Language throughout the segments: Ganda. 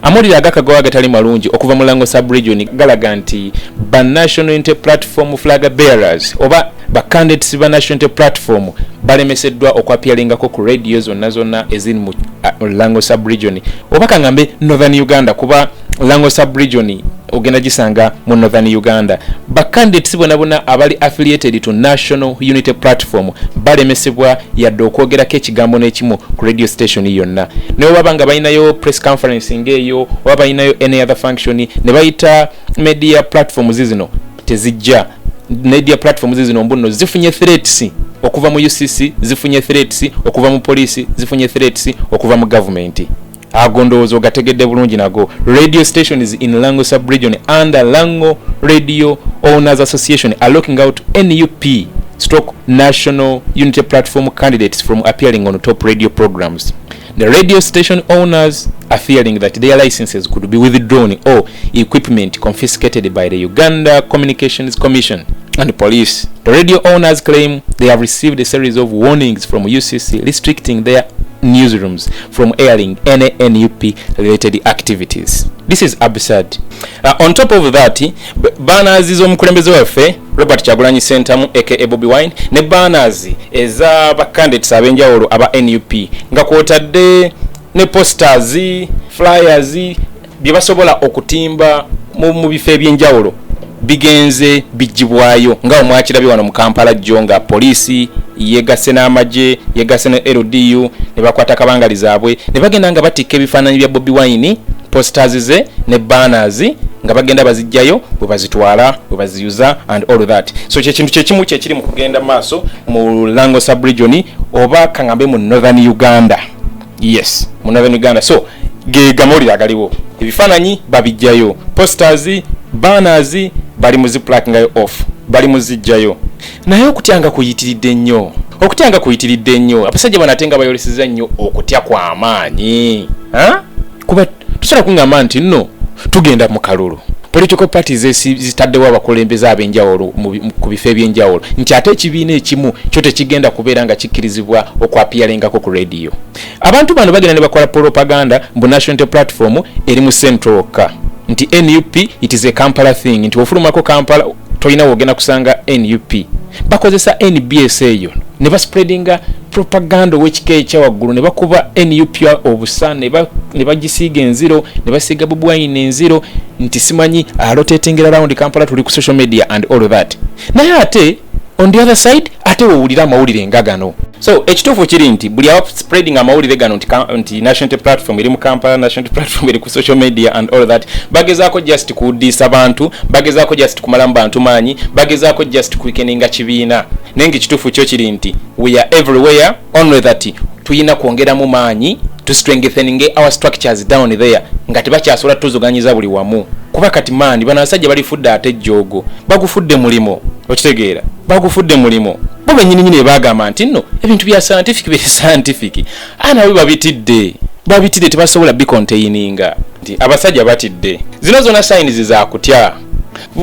amawulire agakagawa agatali malungi okuva mu Lango sub-region galaga nti ba National Unity Platform flag bearers oba ba candidates ba National Unity Platform balemeseddwa okwapialingako ku radio zonna eziri mu Lango sub-region oba kangambe Northern Uganda kuba Lango sub-region ogenda gisanga mu Northern Uganda. Ba candidates bona abali affiliated to National Unity Platform balemesebwa yadde okwogerako ekigambo n'ekimu ku radio station yonna. Naye babanga balinayo press conference ngeyo oba balinayo any other function ne bayita media platforms zino tezijja. Media platforms zino mbuno zifunye threats okuva mu UCC, zifunye threats okuva mu police, zifunye threats okuva mu government. Agondozo gategedde bulungi nago. Radio stations in Lango sub-region under Lango Radio Owners Association are looking out NUP stroke National Unity Platform candidates from appearing on top radio programs. The radio station owners are fearing that their licenses could be withdrawn or equipment confiscated by the Uganda Communications Commission and police. The radio owners claim they have received a series of warnings from UCC restricting their newsrooms from airing any NUP related activities. This is absurd. On top of that, banners z'omukulembeze waffe Robert Kyagulanyi Ssentamu aka Bobiwine ne banners eza ba candidates abenjawulo aba NUP nga kwotadde ne posters, flyers bye basobola okutimba mu bifo ebyenjawulo bigenze bijibwayo nga omwakirabi wano mu Kampala jonga police yegase n'amaje yegase ne LDU ne bakwata kabangaliza zaabwe ne bagenda nga batika ebifaananyi bya Bobiwine posters ze ne banners nga bagenda bazijjayo bwe bazitwala bwe baziyuza and all that. So kintu kyekimu kyekiri mu kugenda maaso mu Lango sub-region oba kangambe mu Northern Uganda. Yes, mu Northern Uganda. So gamawulire agaliwo ebifaananyi babijjayo, posters, banners bali muziplack ngayo off, bali muzijjayo. Naye okutyanga kuyitiridde nnyo. Okutyanga kuyitiridde nnyo. Abasajja banatenga bayoleseza nnyo okutya kwa amaanyi. Kuba tusobola kungamba nti nno tugenda mu kalulu. Political parties zitaddewo abakulembeze ab'enjawulo ku bifo ebyenjawulo nti ate ekibiina ekimu kyo tekigenda kubeera nga kikkirizibwa okwapialingako ku radio. Abantu bano bagenda ne bakola propaganda mu National Unity Platform eri mu Central nti NUP it is a Kampala thing nti ofulumako Kampala toyina wogenda kusanga NUP. Bakozesa NBS eyo ne baspreadinga propaganda wekike ekyawaggulu ne bakuba NUP obusa ne bagisiiga enziro ne basiiga Bobiwine enziro nti simanyi rotating around Kampala tuli ku social media and all that. Naye ate on the other side ate wowulira amawulire ngagano. So ekituufu kiri nti buli awa spreading amawulire gano nti National Unity Platform eri mu Kampala, National Unity Platform eri ku social media and all that, bagezaako just kudiisa bantu, bagezaako just kumalamu bantu maanyi, bagezaako just kuikeninga kibiina. Nenga ekituufu kyo kiri nti we are everywhere only that tuyina kwongeramu maanyi to strengthening our structures down there nga tebakyasobola tuzuganyiza buli wamu. Kuba kati maani bana basajja balifudde ate jogo bagufudde mulimo okitegeera bagufudde mulimo bo benyini bagamba nti nno ebintu bya scientific ana we babitidde tebasobola bikontaininga nti abasajja batidde zino zona signs za kutya.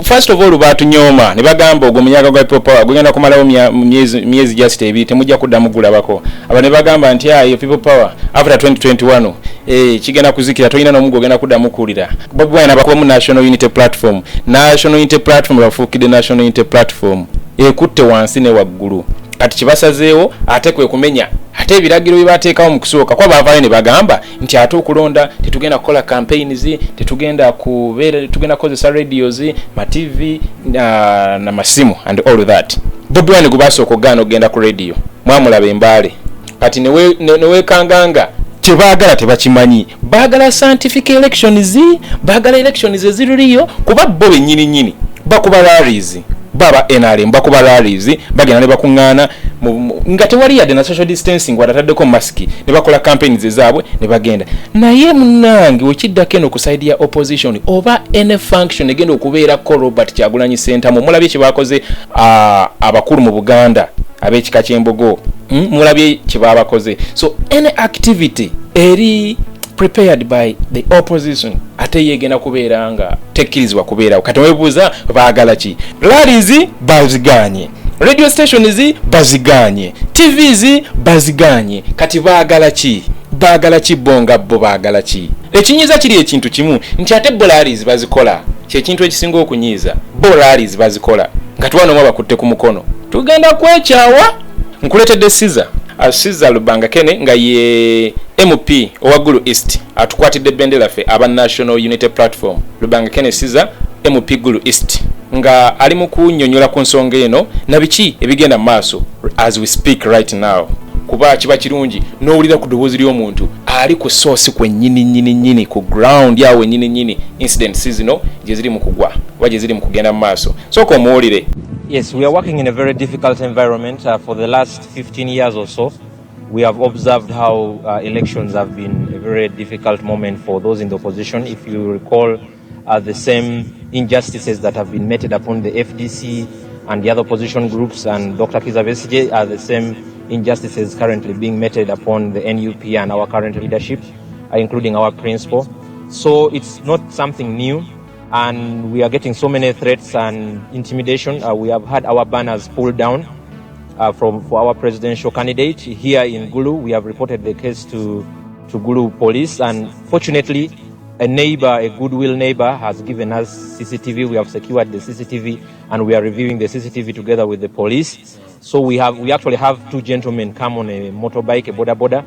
First of all batunyoma ne bagamba ogwo munyaga gwa people power gugenda kumalawo myezi just ebiri temujja kuddamu gulabako. Aba ne bagamba nti ayo people power after 2021 kigenda kuzikira toyina n'omugo ogenda kuddamu kulira. Bobiwine abakuba mu National Unity Platform. National Unity Platform bafuukidde National Unity Platform ekutte wansi ne waggulu. Kati kibasazeewo ate kwe kumenya ate ebiragiro bibateekawo mu kusooka kwa baavayo ne bagamba nti ate okulonda tetugenda kukola campaigns, tetugenda kukozesa radios, ma TV na masimu and all that. Bobiwine gubasooka ogaana ogenda ku radio mwamulaba embaale kati newekanganga tebaagala tebakimanyi baagala scientific elections, baagala elections eziririyo kuba bo bennyini bakuba rallies baba NRM bakuba rallies bagenda ne bakuŋŋaana nga tewali yadde na social distancing wadataddeko maski ne bakola campaigns ezaabwe ne bagenda. Naye munnange wekiddako eno kusaidia opposition oba any function egenda okubeera ko Robert Kyagulanyi Ssentamu mulabye kye bakoze abakulu mu Buganda ab'ekika ky'Embogo mulabye kye babakoze. So any activity eri prepared by the opposition ate yegena kubeera nga tekkirizibwa kubeerawo. Kati webuuza baagala ki? Rallies baziganye, radio stations baziganye, TVs baziganye, kati baagala ki? Baagala ki bonga bo baagala ki? ekinyiza kiri ekintu kimu nti ate bolaris bazikola kyekintu ekisinga okunyiiza bolaris bazikola nga twanoomu abakutte ku mukono tugenda kwekyawa nkuletedde Siza Lubanga Kene nga ye MP owa East atukwatidde bendera ffe aba National Unity Platform Lubanga Kene Siza MP Gulu East nga ali mu kunnyonnyola ku nsonga eno na biki ebigenda maaso as we speak right now kuba kiba kirungi n'owulira ku ddoboozi ly'omuntu ali ku source kwe nnyini ku ground yawe nnyini incidents zino gye ziri mu kugwa oba gye ziri mu kugenda mu maaso sooka omuwulire. Yes, we are working in a very difficult environment. For the last 15 years or so, we have observed how elections have been a very difficult moment for those in the opposition. If you recall, the same injustices that have been meted upon the FDC and the other opposition groups and Dr. Kizza Besigye are the same injustices currently being meted upon the NUP and our current leadership, including our principal. So it's not something new. And we are getting so many threats and intimidation. We have had our banners pulled down for our presidential candidate here in Gulu. We have reported the case to Gulu police, and fortunately a goodwill neighbor has given us CCTV. We have secured the CCTV and we are reviewing the CCTV together with the police. So we actually have two gentlemen come on a motorbike, a boda,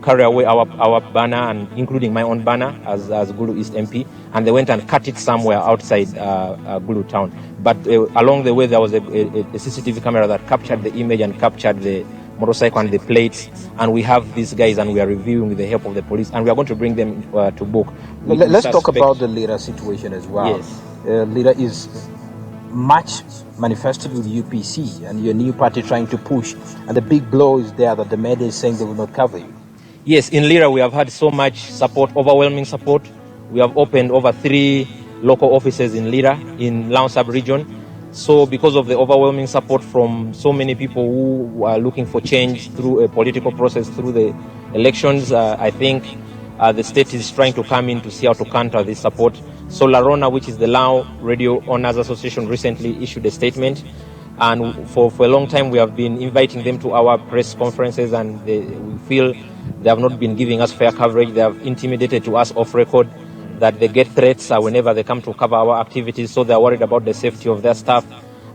carry away our banner, and including my own banner as Gulu East MP, and they went and cut it somewhere outside Gulu town. But along the way there was a CCTV camera that captured the image and captured the motorcycle and the plates, and we have these guys and we are reviewing with the help of the police, and we are going to bring them to book. Let's talk about the leader situation as well. Yes. Leader is much manifested with UPC and your new party trying to push, and the big blow is there that the media is saying they will not cover you. Yes, in Lira we have had so much support, overwhelming support. We have opened over 3 local offices in Lira, in Lango sub-region. So because of the overwhelming support from so many people who are looking for change through a political process, through the elections, I think the state is trying to come in to see how to counter this support. So Larona, which is the Lao Radio Owners Association, recently issued a statement. And for a long time we have been inviting them to our press conferences, and we feel they have not been giving us fair coverage. They have intimidated to us off record that they get threats whenever they come to cover our activities, so they are worried about the safety of their staff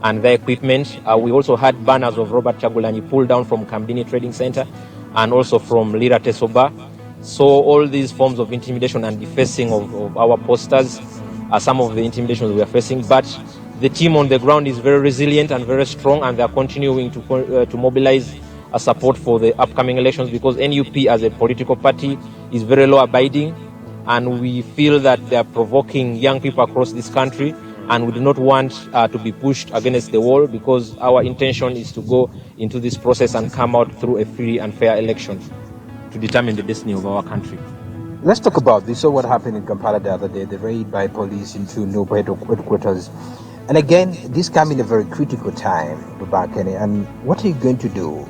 and their equipment. We also had banners of Robert Kyagulanyi pulled down from Kambini Trading Center and also from Lira Tesoba. So all these forms of intimidation and defacing of our posters are some of the intimidations we are facing. But the team on the ground is very resilient and very strong, and they are continuing to mobilize support for the upcoming elections, because NUP as a political party is very law abiding, and we feel that they are provoking young people across this country, and we do not want to be pushed against the wall, because our intention is to go into this process and come out through a free and fair election to determine the destiny of our country. Let's talk about this. So what happened in Kampala the other day, the raid by police into Nobo headquarters. And again, this came in a very critical time, Babakene. And what are you going to do?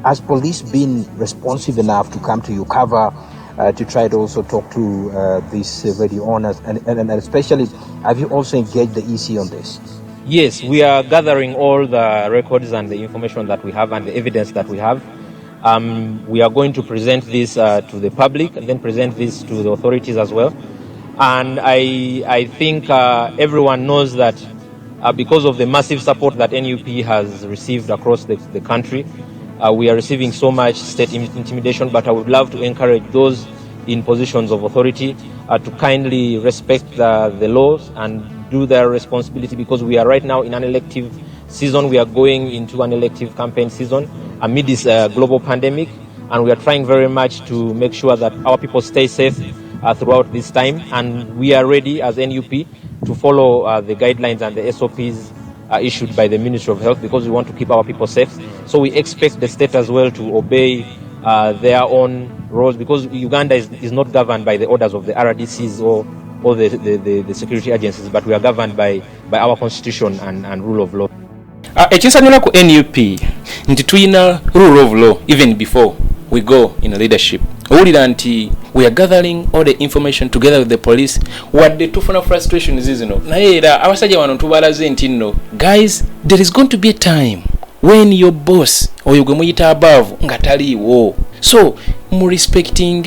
Has police been responsive enough to come to your cover, to try to also talk to these radio owners? And especially, have you also engaged the EC on this? Yes, we are gathering all the records and the information that we have and the evidence that we have. We are going to present this to the public and then present this to the authorities as well. And I think everyone knows that because of the massive support that NUP has received across the country, we are receiving so much state intimidation. But I would love to encourage those in positions of authority to kindly respect the laws and do their responsibility, because we are right now in an elective season. We are going into an elective campaign season amid this global pandemic, and we are trying very much to make sure that our people stay safe throughout this time, and we are ready as NUP to follow the guidelines and the SOPs issued by the Ministry of Health, because we want to keep our people safe. So we expect the state as well to obey their own rules, because Uganda is not governed by the orders of the RDCs or the security agencies, but we are governed by our constitution and rule of law. Ekisanyula ku NUP nti tuyina rule of law even before we go in leadership. Owulira nti we are gathering all the information together with the police. Wadde tufuna frustration zizino naye era abasajja wano tubalaze nti nno, guys, there is going to be a time when your boss oyo gwe muyita above nga taliiwo, so mu respecting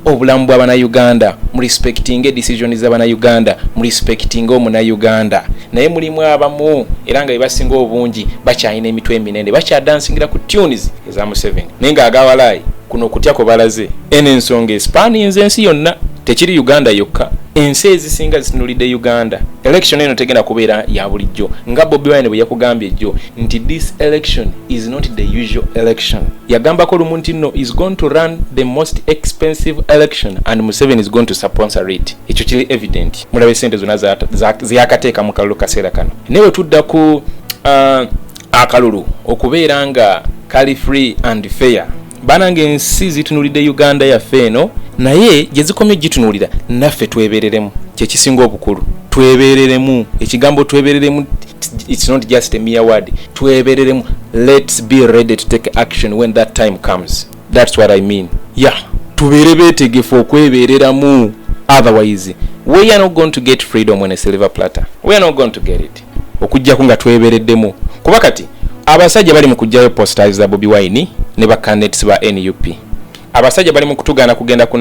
obulamu bw'Abannayuganda, mu respecting decisions z'Abannayuganda, mu respecting Omunnayuganda. Naye mulimu abamu era nga bebasinga obungi bakyalina emitwe eminene, bakyadansingira ku tunes eza Museveni. Naye nga agawalayi kuno okutya ko balaze eno ensonga espaninze ensi yonna, tekiri Uganda yokka, ensi ezisinga zitunulidde Uganda. Election eno tegenda kubeera ya bulijjo nga Bobiwine bwe yakugambye jjo nti this election is not the usual election. Yagambako lumu nti no is going to run the most expensive election and Museveni is going to sponsor it. Ekyo kiri evident. Mulabe sente zonna ziyakateeka mu kalulu kaseera kano. Newe tudda ku akalulu okubeera nga kali free and fair. Banange ensi zitunulidde Uganda yaffe eno, naye gye zikomye gitunulira naffe twebereremu. Kye kisinga obukulu. Twebereremu. Ekigambo twebereremu, it's not just a mere word. Twebereremu. Let's be ready to take action when that time comes. That's what I mean. Yeah. Tubeere beetegefu okwebereramu. Otherwise, we are not going to get freedom on a silver platter. We are not going to get it. Okujjako nga twebereddemu. Kuba kati abasajja bali mu kujjayo posters za Bobiwine ne ba candidates ba NUP. Abasajja bali mu kutugana kugenda ku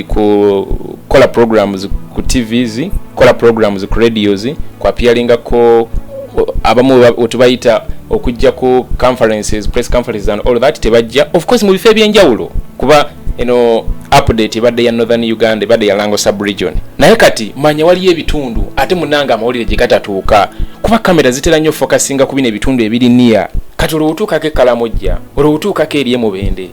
ku kola programs ku TVs, kola programs ku radios, ku appearinga ko abamu otubayita okujja ku conferences, press conferences and all that tebajja. Of course mu bifo ebyenjawulo kuba update badde ya Northern Uganda, badde ya Lango sub-region. Naye kati manya waliyo ebitundu ate munanga amawulire gye gatatuuka kuba kamera zitera nnyo focusinga ku bino ebitundu ebiri near. Kati olwutuukako Kalamojja, olwutuukako eri Mubende,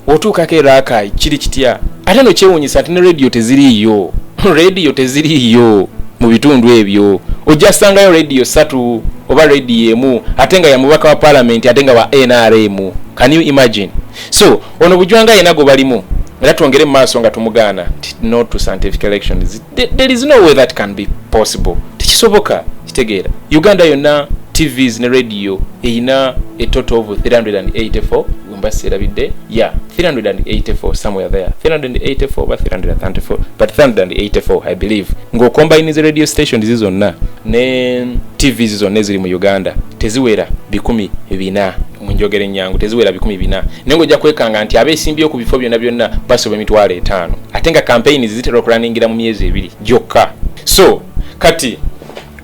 otuukako Rakai, kiri kitya. Ate no kyewuunyisa nti ne radio teziriiyo. Radio teziriiyo mu bitundu ebyo. Ojja sangayo radio 3 oba radio emu ate nga ya mubaka wa parliament ate nga wa NRM. Can you imagine? So ono bujwanga yena go balimu era tuongere maaso nga tumugana not to scientific elections. There is no way that can be possible. Tikisoboka kitegeera. Uganda yonna TVs ne radio ina a total of 384 umbasira bidde. Yeah, 384 somewhere there. 384 or 334, but 384 I believe. Ngo combine the radio stations zizonna ne TVs zonna ziri mu Uganda teziwera 10 munjogere nyangu teziwera 10 nengo ja kwekanga nti abesimbiyo ku bifo byonna basobe emitwalo 5 atenga campaigns zitero kulaningira mu myezi 2 jokka. So kati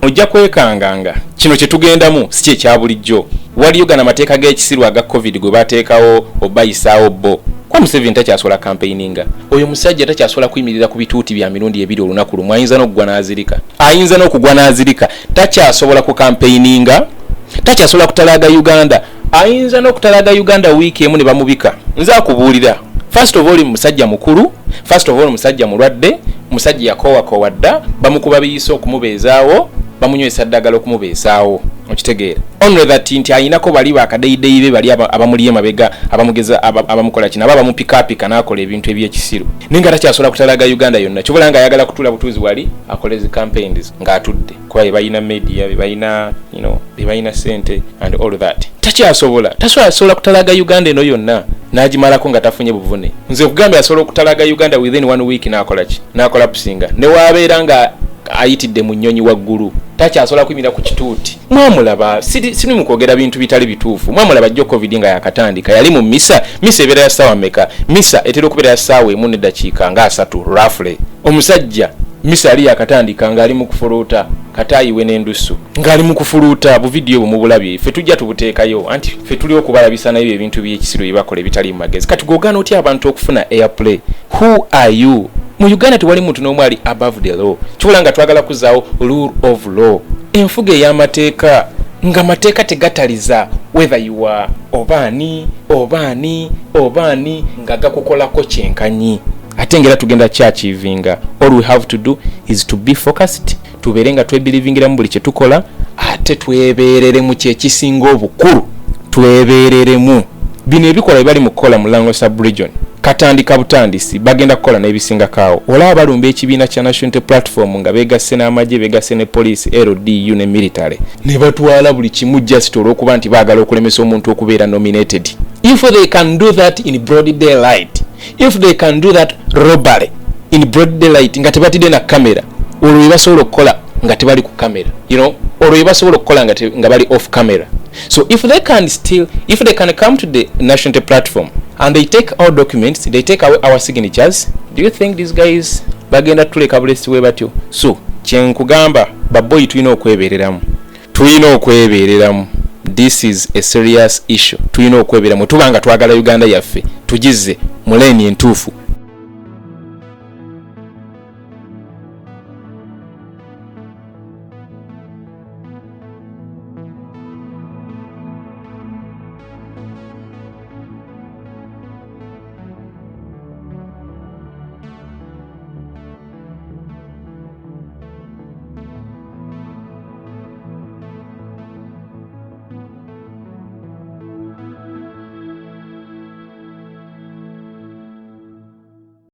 ojja kwekanganga kino kye tugendamu si kye kya bulijjo. Waliyo gana mateeka g'ekisiru aga COVID gwe bateekawo obayisaawo bo. Kwa Museveni takyasobola campaigninga. Oyo musajja takyasobola kuyimirira ku bituuti bya mirundi ebiri olunaku lumu. Ayinza n'okugwa n'azirika. Ayinza n'okugwa n'azirika. Takyasobola ku campaigninga. Takyasobola kutalaga Uganda. Ayinza n'okutalaga Uganda wiiki emu ne bamubika. Nze akubuulira. First of all musajja mukulu. First of all musajja mulwadde. Musajja yakoowa dda. Bamukuba biyiso okumubeezaawo. Bamunywesa ddagala okumubeesaawo. Okitegeera. Only that nti ayinako bali bakadeideyibe bali abamuli emabega abamugeza abamukola kina baba mupikapika nakola ebintu ebyekisiru. Ninga takyasobola kutalaga Uganda yonna. Kibulanga ayagala kutula butuzi wali akoleze campaigns ng'atudde. Kwa ebayina media, ebayina ebayina sente and all that. Takyasobola. Tasobola kutalaga Uganda eno yonna. Nagimalako nga tafunye buvune. Nze kugamba yasobola kutalaga Uganda within 1 week nakola ki? Nakola pusinga. Ne wabeera nga ayitidde mu nnyonyi waggulu. Takyasobola kuyimira ku kituuti. Mwamulaba siri mu kwogera bintu bitali bituufu. Mwamulaba jjo COVID nga yakatandika yali mu misa ebeera ya ssaawa mmeka? Misa etera okubeera ya ssaawa emu n'eddakiika nga 3 roughly. Omusajja misa yali yakatandika ng'ali mu kufuluuta kataayiwe n'endusu ng'ali mu kufuluuta bu video bwe mubulabye ffe tujja tubuteekayo anti ffe tuli okubalabisa n'ebyo ebintu by'ekisiru bye bakola ebitali mu magezi. Kati googana otya abantu okufuna airplay? Who are you? Mu Uganda tewali muntu n'omu ali above the law. Kibula nga twagala kuzaawo rule of law. Enfuga ey'amateeka nga mateeka tegataliza whether you are obaani nga gakukolako kyenkanyi. Ate ngera tugenda kyachivinga. All we have to do is to be focused. Tubeere nga twebelivingira mu buli kye tukola ate twebeerere mu kyekisinga obukulu. Twebeereremu. Bino ebikola ebali mu kukola mu Lango sub-region. Katandika butandisi bagenda kukola n'ebisinga kaawo. Olaba balumba ekibiina kya National Unity Platform nga beegasse n'amagye beegasse ne police LDU ne military. Ne batwala buli kimu just olw'okuba nti baagala okulemesa omuntu okubeera nominated. If they can do that in broad daylight, if they can do that robbery in broad daylight nga tebatidde na kamera, olwo basobola okukola nga tebali ku kamera. Olwo basobola okukola nga bali off camera. So if they can come to the National Unity Platform and they take our documents, they take away our signatures. Do you think these guys bagenda tuleka bulesi we batyo? So kyenkugamba baboyi tulina okwebereramu. This is a serious issue. Tulina okwebereramu tubanga twagala Uganda yaffe tugize mu lane entuufu.